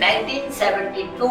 1972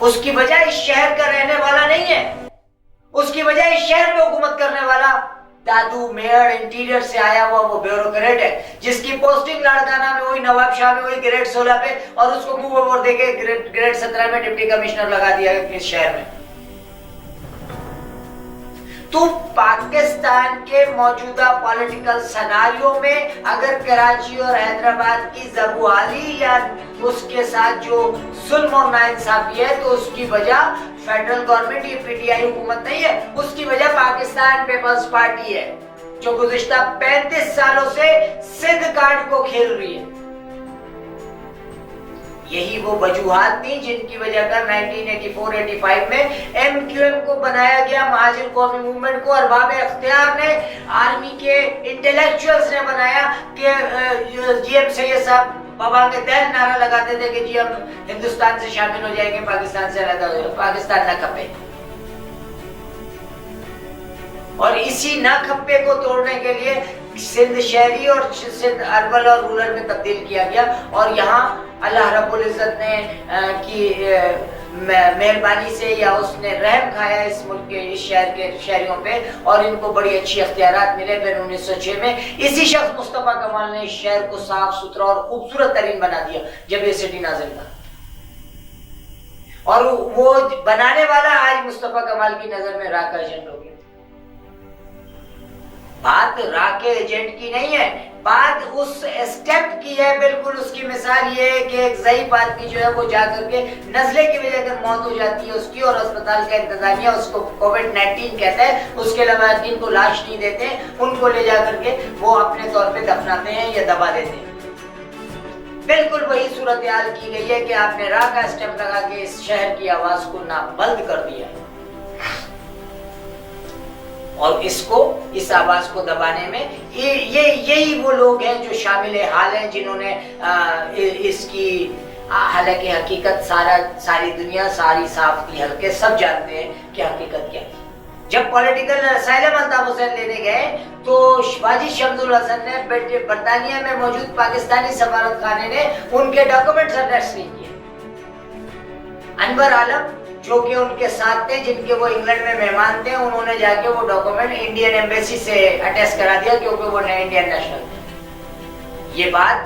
اس کی وجہ اس شہر کا رہنے والا نہیں ہے، اس کی وجہ اس شہر میں حکومت کرنے والا دادو میئر انٹیریئر سے آیا ہوا وہ بیوروکریٹ ہے، جس کی پوسٹنگ لاڑکانہ میں ہوئی، نواب شاہ میں ہوئی گریڈ 16 پہ، اور اس کو منہ بور دے کے گریڈ 17 میں ڈپٹی کمشنر لگا دیا اس شہر میں۔ تو پاکستان کے موجودہ پولیٹیکل سیناریو میں اگر کراچی اور حیدرآباد کی زبوالی یا اس کے ساتھ جو ظلم اور ناانصافی ہے، تو اس کی وجہ فیڈرل گورنمنٹ، یہ پی ٹی آئی حکومت نہیں ہے، اس کی وجہ پاکستان پیپلز پارٹی ہے، جو گزشتہ 35 سالوں سے سندھ کارڈ کو کھیل رہی ہے۔ یہی وہ وجوہات تھیں جن کی وجہ کر 1984-85 میں ایم کیو ایم کو بنایا گیا، مہاجر قومی موومنٹ کو ارباب اختیار نے، آرمی کے انٹلیکچوئلز نے بنایا کہ جی ایم سید صاحب بابا کے دل نعرہ لگاتے تھے کہ جی ہم ہندوستان سے شامل ہو جائیں گے، پاکستان سے علیحدہ ہو جائیں گے، پاکستان نہ کھپے۔ اور اسی نہ کھپے کو توڑنے کے لیے سندھ شہری اور سندھ اربن اور رورل میں تبدیل کیا گیا، اور یہاں اللہ رب العزت نے کی مہربانی سے یا اس نے رحم کھایا اس ملک کے اس شہر کے شہریوں پہ، اور ان کو بڑی اچھی اختیارات ملے۔ پھر 1906 میں اسی شخص مصطفیٰ کمال نے اس شہر کو صاف ستھرا اور خوبصورت ترین بنا دیا جب یہ سٹی نازل تھا، اور وہ بنانے والا آج مصطفیٰ کمال کی نظر میں را کا ایجنٹ ہو گیا۔ بات را کے ایجنٹ کی نہیں ہے، بات اس اسٹیپ کی ہے۔ بالکل اس کی مثال یہ ہے کہ ایک ضعیف آدمی جو ہے وہ جا کر کے نزلے کی وجہ سے موت ہو جاتی ہے اس کی، اور اسپتال کا انتظامیہ اس کو کووڈ-19 کہتا ہے، اس کے علاوہ جن کو لاش نہیں دیتے ان کو لے جا کر کے وہ اپنے طور پہ دفناتے ہیں یا دبا دیتے ہیں۔ بالکل وہی صورتحال کی گئی ہے کہ آپ نے را کا اسٹیپ لگا کے اس شہر کی آواز کو نابلد کر دیا ہے، اور اس آواز کو دبانے میں یہی وہ لوگ ہیں جو شامل حال ہیں، جنہوں نے اس کی حالانکہ حقیقت ساری دنیا، ساری صحافتی حلقے سب جانتے ہیں کہ حقیقت کیا ہے۔ جب پولیٹیکل اسائلم الطاف حسین لینے گئے تو باجی شمس الحسن نے برطانیہ میں موجود پاکستانی سفارت خانے نے ان کے ڈاکومنٹس اٹیسٹ نہیں کیے۔ انور عالم جو کہ ان کے ساتھ تھے، جن کے وہ انگلینڈ میں مہمان تھے، انہوں نے جا کے وہ ڈاکومنٹ انڈین ایمبیسی سے اٹیسٹ کرا دیا کیونکہ وہ انڈین نیشنل تھے۔ یہ بات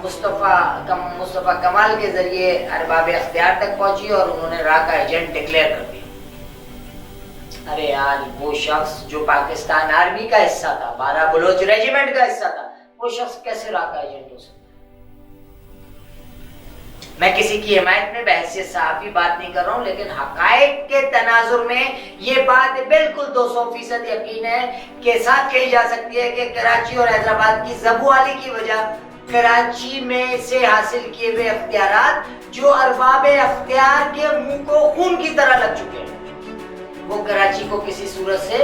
مصطفیٰ کمال کے ذریعے ارباب اختیار تک پہنچی اور انہوں نے را کا ایجنٹ ڈکلیئر کر دیا۔ ارے یار، وہ شخص جو پاکستان آرمی کا حصہ تھا، 12 بلوچ ریجیمنٹ کا حصہ تھا، وہ شخص کیسے را کا ایجنٹ ہو سکتا؟ میں کسی کی حمایت میں بحیثیت صحافی بات نہیں کر رہا ہوں، لیکن حقائق کے تناظر میں یہ بات بالکل 200% یقین ہے کہ ساتھ کہی جا سکتی ہے کہ کراچی اور حیدرآباد کی زبوالی کی وجہ کراچی میں سے حاصل کیے ہوئے اختیارات جو ارباب اختیار کے منہ کو خون کی طرح لگ چکے ہیں، وہ کراچی کو کسی صورت سے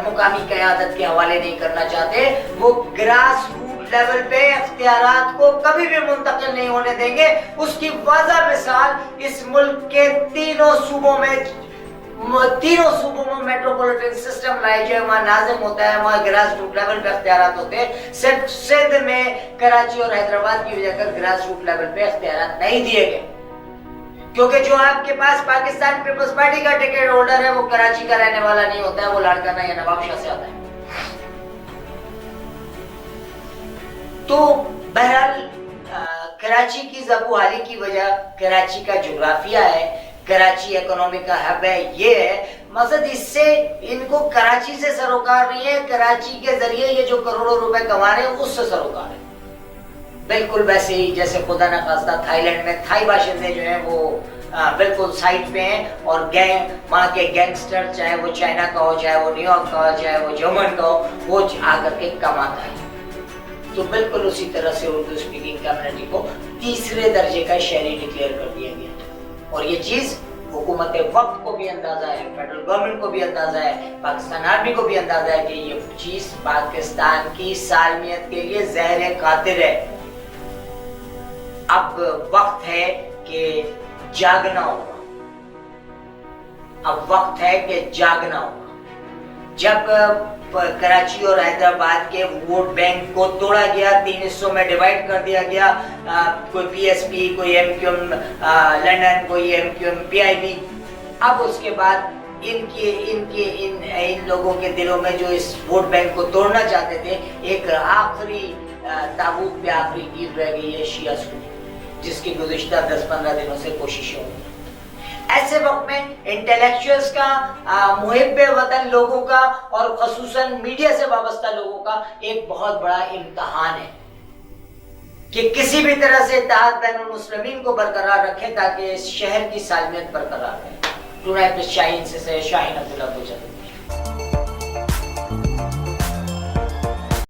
مقامی قیادت کے حوالے نہیں کرنا چاہتے۔ وہ گراس روٹ لیول پہ اختیارات کو کبھی بھی منتقل نہیں ہونے دیں گے۔ اس کی واضح مثال اس ملک کے تینوں صوبوں میں میٹروپولیٹن سسٹم لائے جائے، وہاں ناظم ہوتا ہے، وہاں گراس روٹ لیول پہ اختیارات ہوتے ہیں۔ صرف سندھ میں کراچی اور حیدرآباد کی وجہ کر گراس روٹ لیول پہ اختیارات نہیں دیے گئے، کیونکہ جو آپ کے پاس پاکستان پیپلز پارٹی کا ٹکٹ ہولڈر ہے وہ کراچی کا رہنے والا نہیں ہوتا ہے، وہ لاڑکانہ یا نواب شاہ سے آتا ہے۔ تو بہرحال کراچی کی زبوالی کی وجہ کراچی کا جغرافیہ ہے، کراچی اکنامی کا ہب ہے، یہ ہے مقصد۔ اس سے ان کو کراچی سے سروکار نہیں ہے، کراچی کے ذریعے یہ جو کروڑوں روپے کما رہے ہیں اس سے سروکار ہے۔ بالکل ویسے ہی جیسے خدا نہ خواستہ تھائی لینڈ میں تھائی باشندے جو ہیں وہ بالکل سائٹ پہ ہیں، اور وہاں کے گینگسٹر، چاہے وہ چائنا کا ہو، چاہے وہ نیو یارک کا ہو، چاہے وہ جرمن کا ہو، وہ آ کر کے کماتا ہے۔ تو بالکل اسی طرح سے اردو اسپیکنگ کمیونٹی کو تیسرے درجے کا شہری ڈکلیئر کر دیا گیا، اور یہ چیز حکومت وقت کو بھی اندازہ ہے، فیڈرل گورنمنٹ کو بھی اندازہ ہے، پاکستان آرمی کو بھی اندازہ ہے کہ یہ چیز پاکستان کی سالمیت کے لیے زہر قاتل ہے۔ اب وقت ہے کہ جاگنا ہوگا، اب وقت ہے کہ جاگنا ہوگا۔ جب کراچی اور حیدرآباد کے ووٹ بینک کو توڑا گیا، 3 حصوں میں ڈیوائیڈ کر دیا گیا، کوئی پی ایس پی، کوئی ایم کیو ایم لنڈن، کوئی M Q M P I B. اب اس کے بعد ان لوگوں کے دلوں میں جو اس ووٹ بینک کو توڑنا چاہتے تھے، ایک آخری تابوت پہ آخری تیر رہ گئی ہے شیعہ سنی، جس کی گزشتہ 10-15 دنوں سے کوششیں ہوئی. ایسے وقت میں انٹلیکچوئلز کا، محب وطن لوگوں کا، اور خصوصاً میڈیا سے وابستہ لوگوں کا ایک بہت بڑا امتحان ہے کہ کسی بھی طرح سے اتحاد بین المسلمین کو برقرار رکھیں تاکہ اس شہر کی سالمیت برقرار رہے. ٹونائٹ شاہین سے شاہین عبداللہ کو